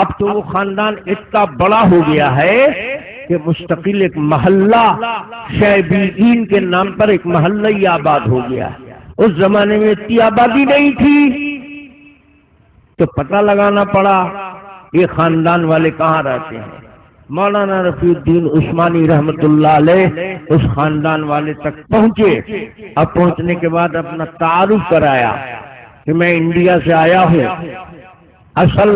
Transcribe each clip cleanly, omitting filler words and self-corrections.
اب تو وہ خاندان اتنا بڑا ہو گیا ہے کہ مستقل ایک محلہ شیبین کے نام پر ایک محلہ ہی آباد ہو گیا ہے۔ اس زمانے میں اتنی آبادی نہیں تھی، تو پتہ لگانا پڑا یہ خاندان والے کہاں رہتے ہیں۔ مولانا رفیع الدین عثمانی رحمت اللہ علیہ اس خاندان والے تک پہنچے۔ اب پہنچنے کے بعد اپنا تعارف کرایا کہ میں انڈیا سے آیا ہوں، اصل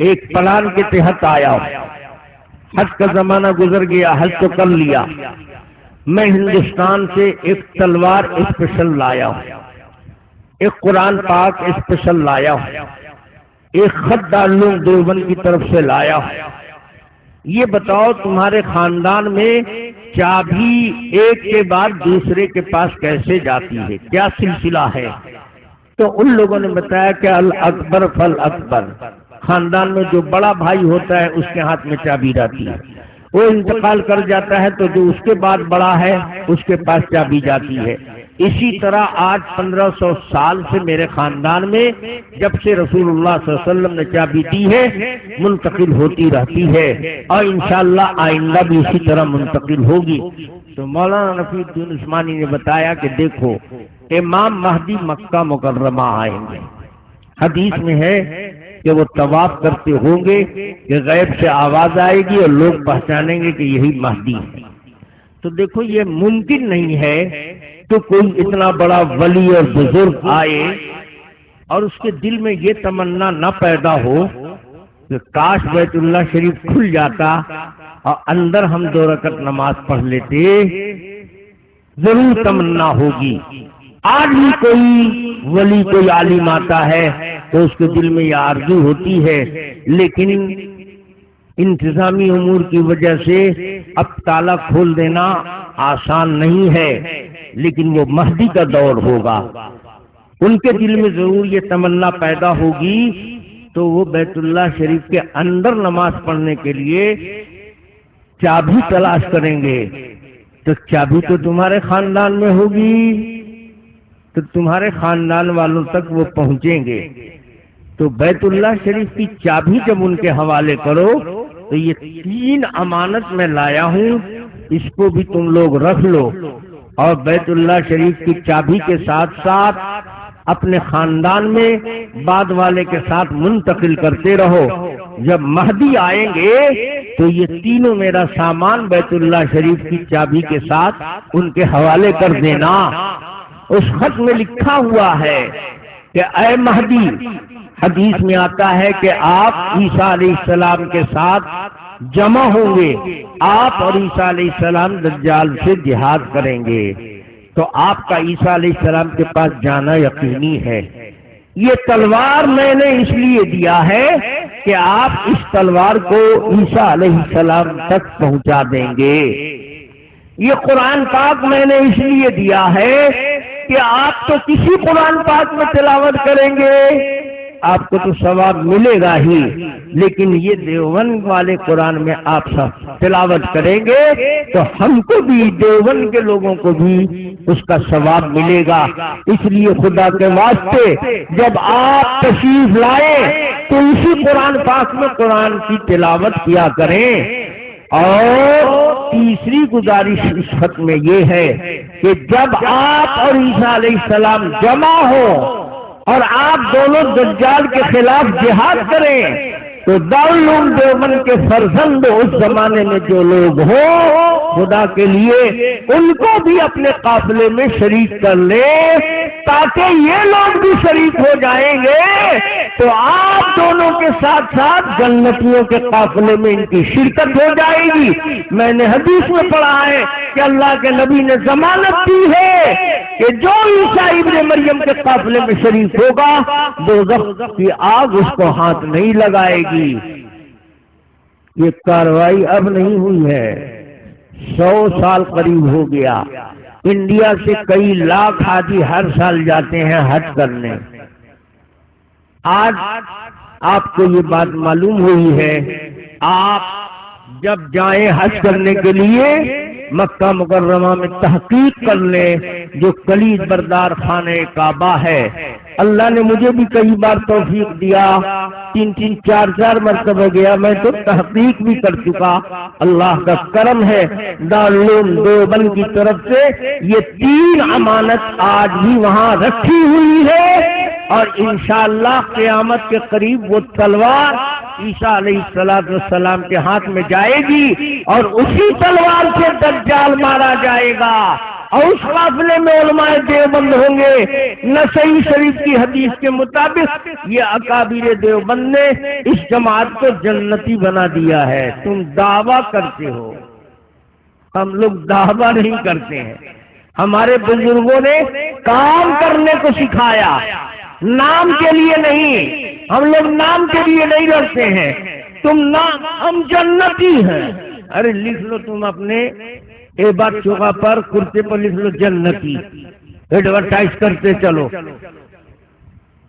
ایک پلان کے تحت آیا ہوں، حج کا زمانہ گزر گیا، حج تو کر لیا، میں ہندوستان سے ایک تلوار اسپیشل لایا ہوں، ایک قرآن پاک اسپیشل لایا ہوں، ایک خط دارالعلوم دیوبند کی طرف سے لایا ہوں۔ یہ بتاؤ تمہارے خاندان میں چابی ایک کے بعد دوسرے کے پاس کیسے جاتی ہے، کیا سلسلہ ہے؟ تو ان لوگوں نے بتایا کہ الاکبر فالاکبر، خاندان میں جو بڑا بھائی ہوتا ہے اس کے ہاتھ میں چابی رہتی ہے، وہ انتقال کر جاتا ہے تو جو اس کے بعد بڑا ہے اس کے پاس چابی جاتی ہے۔ اسی طرح آج 1500 سال سے میرے خاندان میں جب سے رسول اللہ صلی اللہ علیہ وسلم نے چابی دی ہے منتقل ہوتی رہتی ہے، اور انشاءاللہ آئندہ بھی اسی طرح منتقل ہوگی۔ تو مولانا رفیع الدین عثمانی نے بتایا کہ دیکھو امام مہدی مکہ مکرمہ آئیں گے، حدیث میں ہے کہ وہ طواف کرتے ہوں گے کہ غیب سے آواز آئے گی اور لوگ پہچانیں گے کہ یہی مہدی ہے۔ تو دیکھو یہ ممکن نہیں ہے کہ کوئی اتنا بڑا ولی اور بزرگ آئے اور اس کے دل میں یہ تمنا نہ پیدا ہو کہ کاش بیت اللہ شریف کھل جاتا اور اندر ہم 2 رکعت نماز پڑھ لیتے۔ ضرور تمنا ہوگی، آج بھی کوئی ولی کوئی عالم آتا ہے تو اس کے دل میں یہ آرزو ہوتی ہے، لیکن انتظامی امور کی وجہ سے اب تالا کھول دینا آسان نہیں ہے، لیکن وہ مہدی کا دور ہوگا، ان کے دل میں ضرور یہ تمنا پیدا ہوگی تو وہ بیت اللہ شریف کے اندر نماز پڑھنے کے لیے چابی تلاش کریں گے۔ تو چابی تو تمہارے خاندان میں ہوگی، تو تمہارے خاندان والوں تک وہ پہنچیں گے۔ تو بیت اللہ شریف کی چابی جب ان کے حوالے کرو تو یہ 3 امانت میں لایا ہوں، اس کو بھی تم لوگ رکھ لو، اور بیت اللہ شریف کی چابی کے ساتھ ساتھ اپنے خاندان میں بعد والے کے ساتھ منتقل کرتے رہو۔ جب مہدی آئیں گے تو یہ تینوں میرا سامان بیت اللہ شریف کی چابی کے ساتھ ان کے حوالے کر دینا۔ اس خط میں لکھا ہوا ہے کہ اے مہدی، حدیث میں آتا ہے کہ آپ عیسیٰ علیہ السلام کے ساتھ جمع ہوں گے، آپ اور عیسیٰ علیہ السلام دجال سے جہاد کریں گے، تو آپ کا عیسیٰ علیہ السلام کے پاس جانا یقینی ہے۔ یہ تلوار میں نے اس لیے دیا ہے کہ آپ اس تلوار کو عیسیٰ علیہ السلام تک پہنچا دیں گے۔ یہ قرآن پاک میں نے اس لیے دیا ہے کہ آپ تو کسی قرآن پاک میں تلاوت کریں گے آپ کو تو ثواب ملے گا ہی، لیکن یہ دیوبند والے قرآن میں آپ سب تلاوت کریں گے تو ہم کو بھی دیوبند کے لوگوں کو بھی اس کا ثواب ملے گا۔ اس لیے خدا کے واسطے جب آپ تشریف لائیں تو اسی قرآن پاک میں قرآن کی تلاوت کیا کریں۔ اور تیسری گزارش اس خط میں یہ ہے کہ جب آپ اور عیسیٰ علیہ السلام جمع ہو اور آپ دونوں دجال کے خلاف جہاد کریں تو دارالعلوم دیوبند کے فرزند اس زمانے میں جو لوگ ہوں خدا کے لیے ان کو بھی اپنے قافلے میں شریک کر لے، تاکہ یہ لوگ بھی شریک ہو جائیں گے تو آپ دونوں کے ساتھ ساتھ جنتیوں کے قافلے میں ان کی شرکت ہو جائے گی۔ میں نے حدیث میں پڑھا ہے کہ اللہ کے نبی نے ضمانت دی ہے کہ جو عیسیٰ ابن مریم کے قافلے میں شریک ہوگا دوزخ کی آگ اس کو ہاتھ نہیں لگائے گی۔ یہ کارروائی اب نہیں ہوئی ہے، 100 سال قریب ہو گیا۔ انڈیا سے کئی لاکھ حاجی ہر سال جاتے ہیں حج کرنے۔ آج آپ کو یہ بات معلوم ہوئی ہے، آپ جب جائیں حج کرنے کے لیے مکہ مکرمہ میں تحقیق کر لیں، جو کلید بردار خانہ کعبہ ہے اللہ نے مجھے بھی کئی بار توفیق دیا، 3 4 مرتبہ گیا، میں تو تحقیق بھی کر چکا۔ اللہ کا کرم ہے دارالعلوم دیوبند کی طرف سے یہ 3 امانت آج بھی وہاں رکھی ہوئی ہے، اور انشاءاللہ قیامت کے قریب وہ تلوار عیسیٰ علیہ السلام کے ہاتھ میں جائے گی، اور اسی تلوار سے دجال مارا جائے گا، اور اس قافلے میں علماء دیوبند ہوں گے۔ نسائی شریف کی حدیث کے مطابق یہ اکابر دیوبند نے اس جماعت کو جنتی بنا دیا ہے۔ تم دعویٰ کرتے ہو، ہم لوگ دعویٰ نہیں کرتے ہیں۔ ہمارے بزرگوں نے کام کرنے کو سکھایا، نام کے لیے نہیں۔ ہم لوگ نام کے لیے نہیں لڑتے ہیں۔ تم نام، ہم جنتی ہیں، ارے لکھ لو تم اپنے بات چوکا پر، کرتے پر لکھ لو جنتی، ایڈورٹائز کرتے چلو۔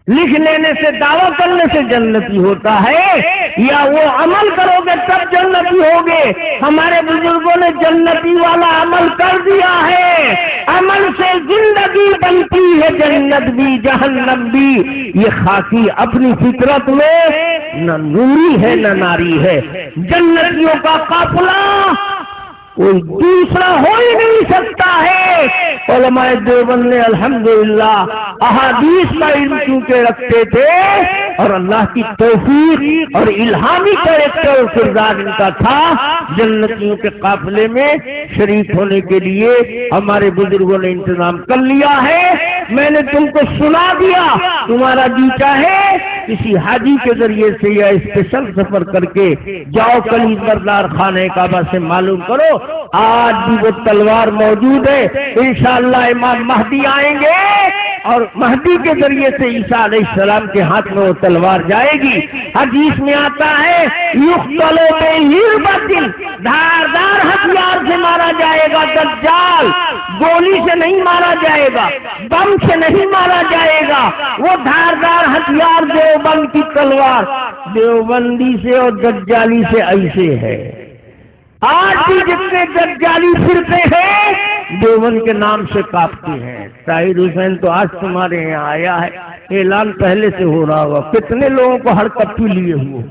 لکھ لینے سے، دعویٰ کرنے سے جنتی ہوتا ہے، یا وہ عمل کرو گے تب جنتی ہوگے؟ ہمارے بزرگوں نے جنتی والا عمل کر دیا ہے۔ عمل سے زندگی بنتی ہے، جنت بھی جہنم بھی۔ یہ خاکی اپنی فطرت میں نہ نوری ہے نہ ناری ہے۔ جنتیوں کا قافلہ کوئی دوسرا ہو ہی نہیں سکتا ہے۔ علماء دیوبند نے الحمدللہ احادیث کا علم چونکہ رکھتے تھے، اور اللہ کی توفیق اور الہامی کریکٹر اور کردار ان کا تھا، جنتیوں کے قافلے میں شریک ہونے کے لیے ہمارے بزرگوں نے انتظام کر لیا ہے۔ میں نے تم کو سنا دیا، تمہارا جی چاہے کسی حاجی کے ذریعے سے یا اسپیشل سفر کر کے جاؤ، کلیج بردار خانہ کعبہ سے معلوم کرو، آج بھی وہ تلوار موجود ہے۔ انشاءاللہ امام مہدی آئیں گے، اور مہدی کے ذریعے سے عیسیٰ علیہ السلام کے ہاتھ میں وہ تلوار جائے گی۔ حدیث میں آتا ہے یقتل بحربۃ، دھاردار ہتھیار سے مارا جائے گا دجال، گولی سے نہیں مارا جائے گا، بم سے نہیں مارا جائے گا، وہ دھاردار ہتھیار دیوبند کی تلوار دیوبندی سے اور دجالی سے ایسے ہے۔ آج بھی جتنے دجالی پھرتے ہیں دیوبند کے نام سے کاپتے ہیں۔ طاہر حسین تو آج تمہارے یہاں آیا ہے، اعلان پہلے سے ہو رہا ہوگا، کتنے لوگوں کو ہر کپی لیے ہوئے،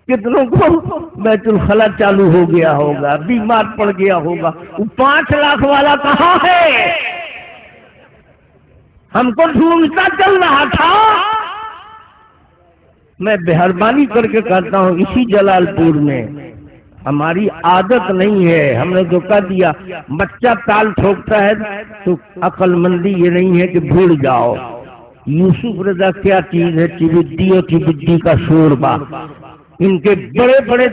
کتنوں کو بیت الخلا چالو ہو گیا ہوگا، بیمار پڑ گیا ہوگا۔ وہ 5 لاکھ والا کہاں ہے؟ ہم کو ڈھونڈتا چل رہا تھا۔ میں مہربانی کر کے کہتا ہوں، اسی جلال پور میں ہماری عادت نہیں ہے، ہم نے دھوکہ دیا۔ بچہ تال ٹھوکتا ہے تو عقل مندی یہ نہیں ہے کہ بھول جاؤ۔ یوسف رضا کیا چیز ہے؟ چبدی اور چبدی کا شوربہ، ان کے بڑے بڑے تو